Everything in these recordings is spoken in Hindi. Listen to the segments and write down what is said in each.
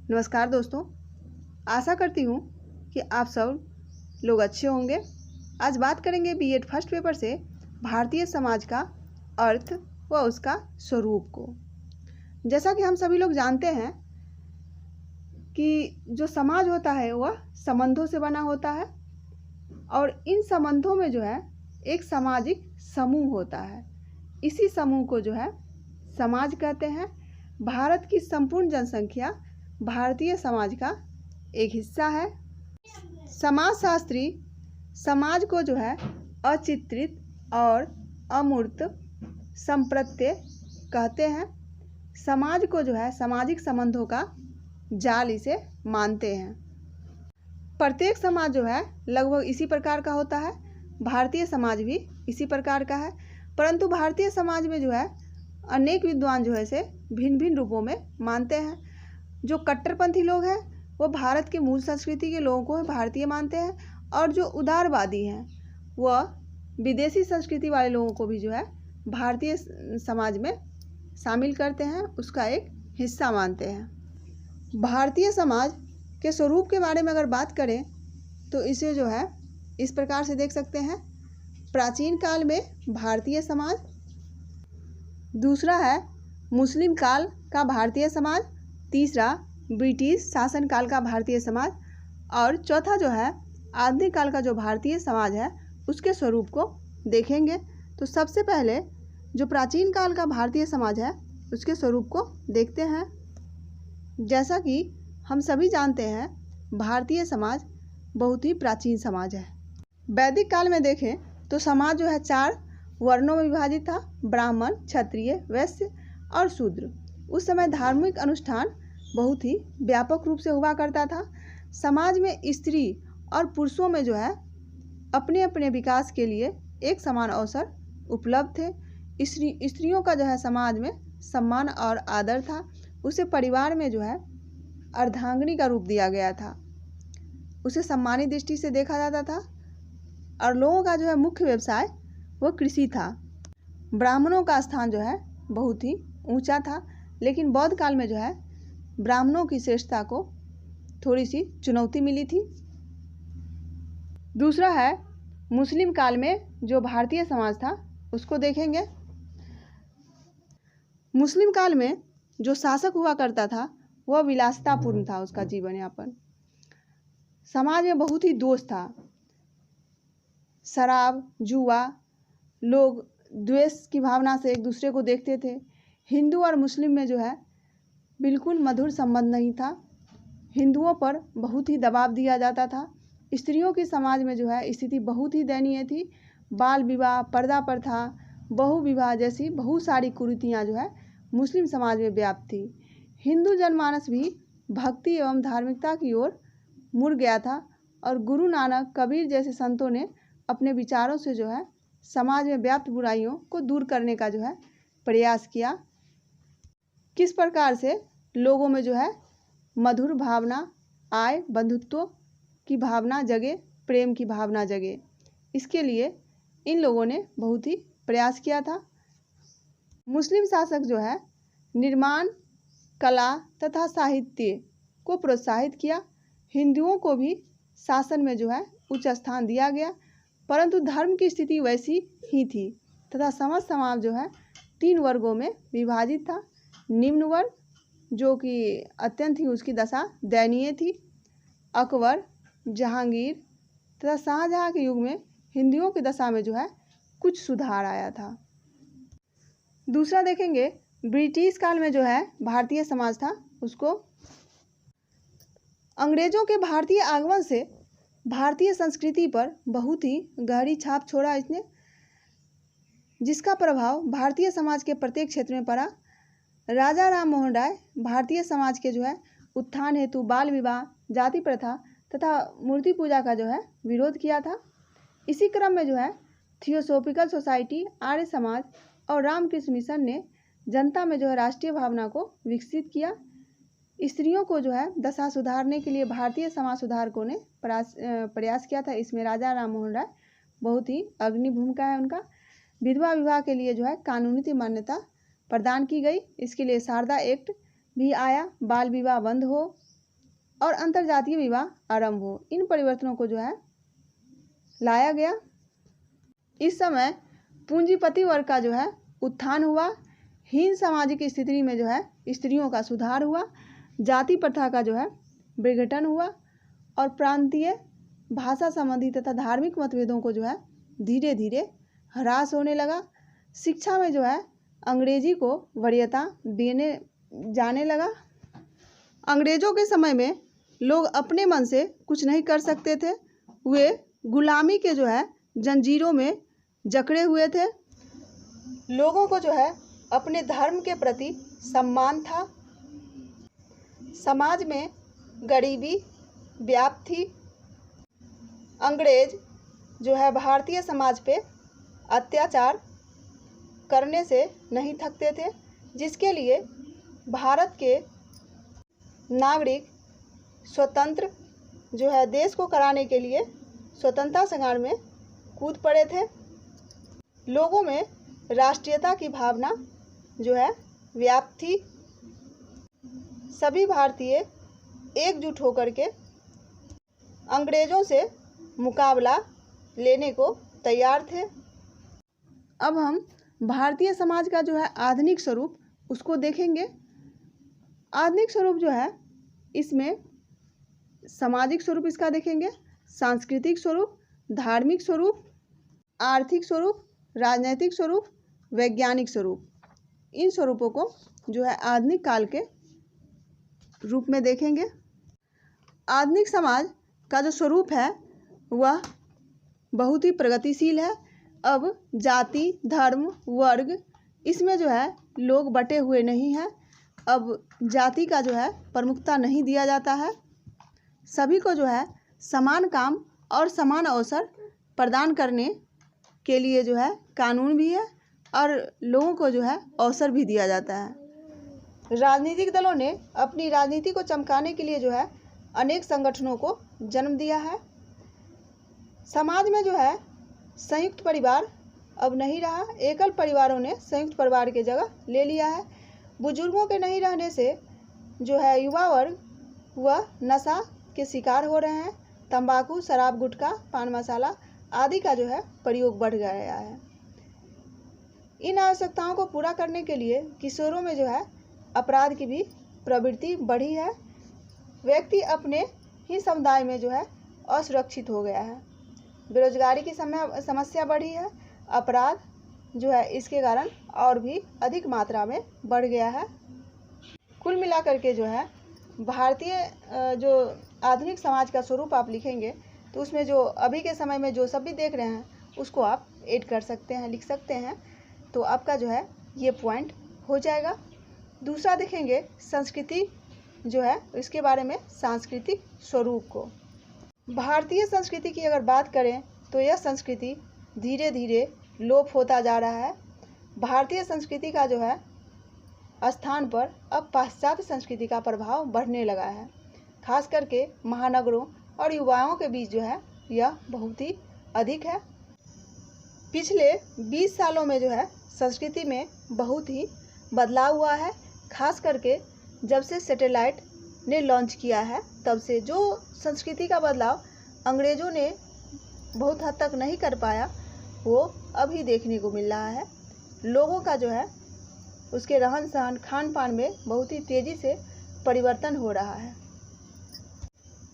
नमस्कार दोस्तों, आशा करती हूँ कि आप सब लोग अच्छे होंगे। आज बात करेंगे बीएड फर्स्ट पेपर से भारतीय समाज का अर्थ व उसका स्वरूप को। जैसा कि हम सभी लोग जानते हैं कि जो समाज होता है वह संबंधों से बना होता है और इन संबंधों में जो है एक सामाजिक समूह होता है। इसी समूह को जो है समाज कहते हैं। भारत की संपूर्ण जनसंख्या भारतीय समाज का एक हिस्सा है। समाजशास्त्री समाज को जो है अचित्रित और अमूर्त संप्रत्यय कहते हैं। समाज को जो है सामाजिक संबंधों का जाल इसे मानते हैं। प्रत्येक समाज जो है लगभग इसी प्रकार का होता है। भारतीय समाज भी इसी प्रकार का है, परंतु भारतीय समाज में जो है अनेक विद्वान जो है इसे भिन्न भिन्न रूपों में मानते हैं। जो कट्टरपंथी लोग हैं वो भारत के मूल संस्कृति के लोगों को भारतीय मानते हैं और जो उदारवादी हैं वह विदेशी संस्कृति वाले लोगों को भी जो है भारतीय समाज में शामिल करते हैं, उसका एक हिस्सा मानते हैं। भारतीय समाज के स्वरूप के बारे में अगर बात करें तो इसे जो है इस प्रकार से देख सकते हैं। प्राचीन काल में भारतीय समाज, दूसरा है मुस्लिम काल का भारतीय समाज, तीसरा ब्रिटिश शासन काल का भारतीय समाज और चौथा जो है आधुनिक काल का जो भारतीय समाज है उसके स्वरूप को देखेंगे। तो सबसे पहले जो प्राचीन काल का भारतीय समाज है उसके स्वरूप को देखते हैं। जैसा कि हम सभी जानते हैं भारतीय समाज बहुत ही प्राचीन समाज है। वैदिक काल में देखें तो समाज जो है 4 वर्णों में विभाजित था: ब्राह्मण, क्षत्रिय, वैश्य और शूद्र। उस समय धार्मिक अनुष्ठान बहुत ही व्यापक रूप से हुआ करता था। समाज में स्त्री और पुरुषों में जो है अपने अपने विकास के लिए एक समान अवसर उपलब्ध थे। स्त्रियों का जो है समाज में सम्मान और आदर था। उसे परिवार में जो है अर्धांगिनी का रूप दिया गया था। उसे सम्मानित दृष्टि से देखा जाता था और लोगों का जो है मुख्य व्यवसाय वो कृषि था। ब्राह्मणों का स्थान जो है बहुत ही ऊंचा था, लेकिन बौद्ध काल में जो है ब्राह्मणों की श्रेष्ठता को थोड़ी सी चुनौती मिली थी। दूसरा है मुस्लिम काल में जो भारतीय समाज था उसको देखेंगे। मुस्लिम काल में जो शासक हुआ करता था वह विलासितापूर्ण था उसका जीवन यापन। समाज में बहुत ही दोष था, शराब, जुआ, लोग द्वेष की भावना से एक दूसरे को देखते थे। हिंदू और मुस्लिम में जो है बिल्कुल मधुर संबंध नहीं था। हिंदुओं पर बहुत ही दबाव दिया जाता था। स्त्रियों की समाज में जो है स्थिति बहुत ही दयनीय थी। बाल विवाह, पर्दा प्रथा, बहु विवाह जैसी बहुत सारी कुरीतियाँ जो है मुस्लिम समाज में व्याप्त थी। हिंदू जनमानस भी भक्ति एवं धार्मिकता की ओर मुड़ गया था और गुरु नानक, कबीर जैसे संतों ने अपने विचारों से जो है समाज में व्याप्त बुराइयों को दूर करने का जो है प्रयास किया। किस प्रकार से लोगों में जो है मधुर भावना आए, बंधुत्व की भावना जगे, प्रेम की भावना जगे, इसके लिए इन लोगों ने बहुत ही प्रयास किया था। मुस्लिम शासक जो है निर्माण, कला तथा साहित्य को प्रोत्साहित किया। हिंदुओं को भी शासन में जो है उच्च स्थान दिया गया, परंतु धर्म की स्थिति वैसी ही थी तथा समस्त समाज जो है 3 वर्गों में विभाजित था। निम्न वर्ग जो कि अत्यंत ही उसकी दशा दयनीय थी। अकबर, जहांगीर तथा शाहजहां के युग में हिंदुओं की दशा में जो है कुछ सुधार आया था। दूसरा देखेंगे ब्रिटिश काल में जो है भारतीय समाज था उसको। अंग्रेजों के भारतीय आगमन से भारतीय संस्कृति पर बहुत ही गहरी छाप छोड़ा इसने, जिसका प्रभाव भारतीय समाज के प्रत्येक क्षेत्र में पड़ा। राजा राम मोहन राय भारतीय समाज के जो है उत्थान हेतु बाल विवाह, जाति प्रथा तथा मूर्ति पूजा का जो है विरोध किया था। इसी क्रम में जो है थियोसॉफिकल सोसाइटी, आर्य समाज और रामकृष्ण मिशन ने जनता में जो है राष्ट्रीय भावना को विकसित किया। स्त्रियों को जो है दशा सुधारने के लिए भारतीय समाज सुधारकों ने प्रयास किया था। इसमें राजा राम मोहन राय बहुत ही अग्रणी भूमिका है उनका। विधवा विवाह के लिए जो है कानूनी मान्यता प्रदान की गई। इसके लिए शारदा एक्ट भी आया, बाल विवाह बंद हो, और अंतरजातीय विवाह आरंभ हो। इन परिवर्तनों को जो है लाया गया। इस समय पूंजीपति वर्ग का जो है उत्थान हुआ। हीन सामाजिक स्थिति में जो है स्त्रियों का सुधार हुआ। जाति प्रथा का जो है विघटन हुआ और प्रांतीय भाषा संबंधी तथा धार्मिक मतभेदों को जो है धीरे धीरे ह्रास होने लगा। शिक्षा में जो है अंग्रेजी को वरीयता देने जाने लगा। अंग्रेजों के समय में लोग अपने मन से कुछ नहीं कर सकते थे। वे गुलामी के जो है जंजीरों में जकड़े हुए थे। लोगों को जो है अपने धर्म के प्रति सम्मान था। समाज में गरीबी व्याप्त थी। अंग्रेज जो है भारतीय समाज पे अत्याचार करने से नहीं थकते थे, जिसके लिए भारत के नागरिक स्वतंत्र जो है देश को कराने के लिए स्वतंत्रता संग्राम में कूद पड़े थे। लोगों में राष्ट्रीयता की भावना जो है व्याप्त थी। सभी भारतीय एकजुट होकर के अंग्रेजों से मुकाबला लेने को तैयार थे। अब हम भारतीय समाज का जो है आधुनिक स्वरूप उसको देखेंगे। आधुनिक स्वरूप जो है इसमें सामाजिक स्वरूप इसका देखेंगे, सांस्कृतिक स्वरूप, धार्मिक स्वरूप, आर्थिक स्वरूप, राजनैतिक स्वरूप, वैज्ञानिक स्वरूप। इन स्वरूपों को जो है आधुनिक काल के रूप में देखेंगे। आधुनिक समाज का जो स्वरूप है वह बहुत ही प्रगतिशील है। अब जाति, धर्म, वर्ग इसमें जो है लोग बटे हुए नहीं हैं। अब जाति का जो है प्रमुखता नहीं दिया जाता है। सभी को जो है समान काम और समान अवसर प्रदान करने के लिए जो है कानून भी है और लोगों को जो है अवसर भी दिया जाता है। राजनीतिक दलों ने अपनी राजनीति को चमकाने के लिए जो है अनेक संगठनों को जन्म दिया है। समाज में जो है संयुक्त परिवार अब नहीं रहा। एकल परिवारों ने संयुक्त परिवार की जगह ले लिया है। बुजुर्गों के नहीं रहने से जो है युवा वर्ग वह नशा के शिकार हो रहे हैं। तंबाकू, शराब, गुटखा, पान मसाला आदि का जो है प्रयोग बढ़ गया है। इन आवश्यकताओं को पूरा करने के लिए किशोरों में जो है अपराध की भी प्रवृत्ति बढ़ी है। व्यक्ति अपने ही समुदाय में जो है असुरक्षित हो गया है। बेरोजगारी की समस्या बढ़ी है। अपराध जो है इसके कारण और भी अधिक मात्रा में बढ़ गया है। कुल मिलाकर के जो है भारतीय जो आधुनिक समाज का स्वरूप आप लिखेंगे तो उसमें जो अभी के समय में जो सब भी देख रहे हैं उसको आप ऐड कर सकते हैं, लिख सकते हैं, तो आपका जो है ये पॉइंट हो जाएगा। दूसरा देखेंगे संस्कृति जो है इसके बारे में, सांस्कृतिक स्वरूप को। भारतीय संस्कृति की अगर बात करें तो यह संस्कृति धीरे धीरे लोप होता जा रहा है। भारतीय संस्कृति का जो है स्थान पर अब पाश्चात्य संस्कृति का प्रभाव बढ़ने लगा है। खास करके महानगरों और युवाओं के बीच जो है यह बहुत ही अधिक है। पिछले 20 सालों में जो है संस्कृति में बहुत ही बदलाव हुआ है। खास करके जब से सैटेलाइट ने लॉन्च किया है तब से जो संस्कृति का बदलाव अंग्रेज़ों ने बहुत हद तक नहीं कर पाया वो अभी देखने को मिल रहा है। लोगों का जो है उसके रहन सहन, खान पान में बहुत ही तेज़ी से परिवर्तन हो रहा है।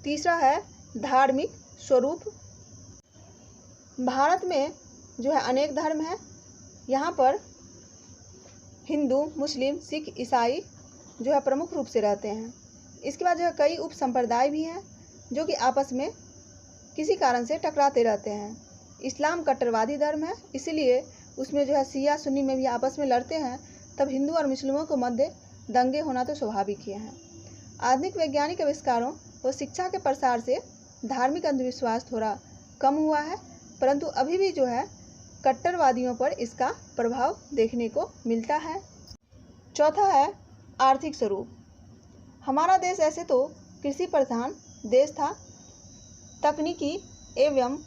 तीसरा है धार्मिक स्वरूप। भारत में जो है अनेक धर्म हैं। यहाँ पर हिंदू, मुस्लिम, सिख, ईसाई जो है प्रमुख रूप से रहते हैं। इसके बाद जो है कई उप संप्रदाय भी हैं जो कि आपस में किसी कारण से टकराते रहते हैं। इस्लाम कट्टरवादी धर्म है, इसीलिए उसमें जो है शिया सुन्नी में भी आपस में लड़ते हैं। तब हिंदू और मुस्लिमों के मध्य दंगे होना तो स्वाभाविक ही है। आधुनिक वैज्ञानिक आविष्कारों व शिक्षा के प्रसार से धार्मिक अंधविश्वास थोड़ा कम हुआ है, परंतु अभी भी जो है कट्टरवादियों पर इसका प्रभाव देखने को मिलता है। चौथा है आर्थिक स्वरूप। हमारा देश ऐसे तो कृषि प्रधान देश था। तकनीकी एवं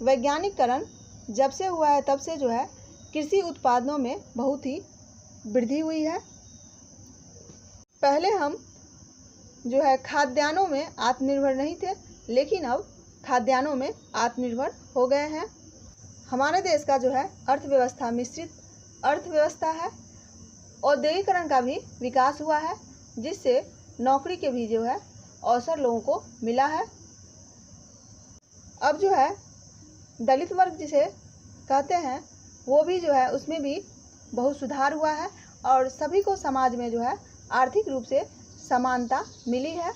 वैज्ञानिकरण जब से हुआ है तब से जो है कृषि उत्पादनों में बहुत ही वृद्धि हुई है। पहले हम जो है खाद्यान्नों में आत्मनिर्भर नहीं थे, लेकिन अब खाद्यान्नों में आत्मनिर्भर हो गए हैं। हमारे देश का जो है अर्थव्यवस्था मिश्रित अर्थव्यवस्था है। औद्योगिकरण का भी विकास हुआ है, जिससे नौकरी के भी जो है अवसर लोगों को मिला है। अब जो है दलित वर्ग जिसे कहते हैं, वो भी जो है उसमें भी बहुत सुधार हुआ है और सभी को समाज में जो है आर्थिक रूप से समानता मिली है।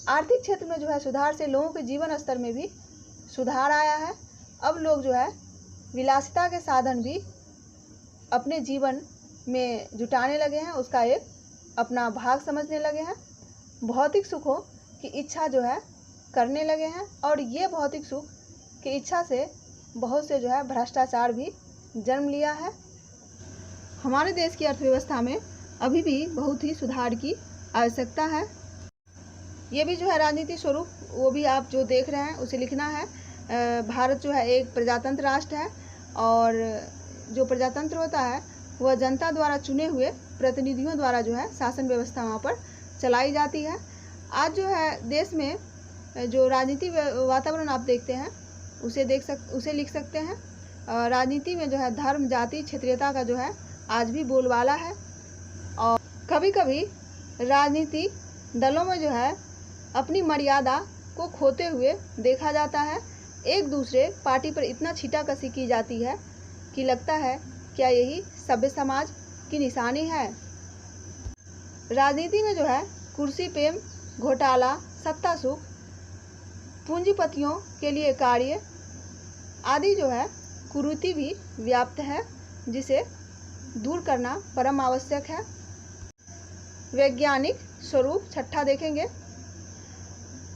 आर्थिक क्षेत्र में जो है सुधार से लोगों के जीवन स्तर में भी सुधार आया है। अब लोग जो है विलासिता के साधन भी अपने जीवन में जुटाने लगे हैं, उसका एक अपना भाग समझने लगे हैं। भौतिक सुखों की इच्छा जो है करने लगे हैं और ये भौतिक सुख की इच्छा से बहुत से जो है भ्रष्टाचार भी जन्म लिया है। हमारे देश की अर्थव्यवस्था में अभी भी बहुत ही सुधार की आवश्यकता है। ये भी जो है राजनीति स्वरूप, वो भी आप जो देख रहे हैं उसे लिखना है। भारत जो है एक प्रजातंत्र राष्ट्र है और जो प्रजातंत्र होता है वह जनता द्वारा चुने हुए प्रतिनिधियों द्वारा जो है शासन व्यवस्था वहाँ पर चलाई जाती है। आज जो है देश में जो राजनीति वातावरण आप देखते हैं उसे लिख सकते हैं। राजनीति में जो है धर्म, जाति, क्षेत्रीयता का जो है आज भी बोलबाला है और कभी कभी राजनीति दलों में जो है अपनी मर्यादा को खोते हुए देखा जाता है। एक दूसरे पार्टी पर इतना छींटाकशी की जाती है कि लगता है क्या यही सभ्य समाज की निशानी है। राजनीति में जो है कुर्सी प्रेम, घोटाला, सत्ता सुख, पूंजीपतियों के लिए कार्य आदि जो है कुरीति भी व्याप्त है, जिसे दूर करना परम आवश्यक है। वैज्ञानिक स्वरूप छठा देखेंगे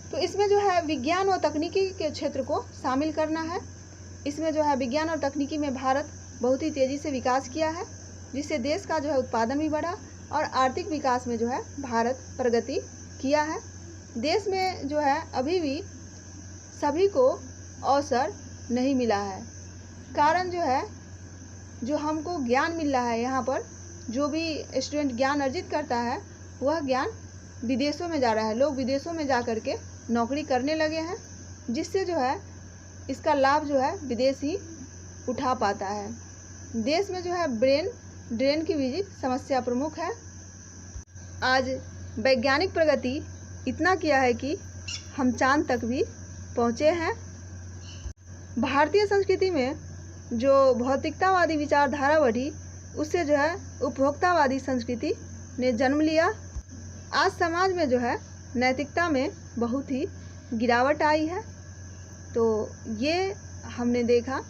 तो इसमें जो है विज्ञान और तकनीकी के क्षेत्र को शामिल करना है। इसमें जो है विज्ञान और तकनीकी में भारत बहुत ही तेज़ी से विकास किया है, जिससे देश का जो है उत्पादन भी बढ़ा और आर्थिक विकास में जो है भारत प्रगति किया है। देश में जो है अभी भी सभी को अवसर नहीं मिला है। कारण जो है जो हमको ज्ञान मिल रहा है, यहाँ पर जो भी स्टूडेंट ज्ञान अर्जित करता है वह ज्ञान विदेशों में जा रहा है। लोग विदेशों में जा कर के नौकरी करने लगे हैं, जिससे जो है इसका लाभ जो है विदेश ही उठा पाता है। देश में जो है ब्रेन ड्रेन की भी समस्या प्रमुख है। आज वैज्ञानिक प्रगति इतना किया है कि हम चांद तक भी पहुँचे हैं। भारतीय संस्कृति में जो भौतिकतावादी विचारधारा बढ़ी, उससे जो है उपभोक्तावादी संस्कृति ने जन्म लिया। आज समाज में जो है नैतिकता में बहुत ही गिरावट आई है। तो ये हमने देखा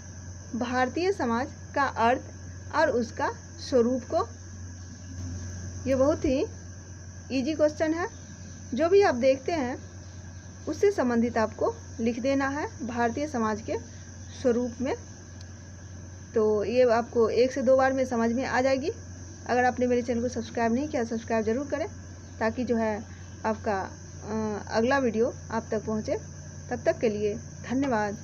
भारतीय समाज का अर्थ और उसका स्वरूप को। ये बहुत ही इजी क्वेश्चन है, जो भी आप देखते हैं उससे संबंधित आपको लिख देना है भारतीय समाज के स्वरूप में। तो ये आपको 1 से 2 बार में समझ में आ जाएगी। अगर आपने मेरे चैनल को सब्सक्राइब नहीं किया, सब्सक्राइब ज़रूर करें, ताकि जो है आपका अगला वीडियो आप तक पहुँचे। तब तक के लिए धन्यवाद।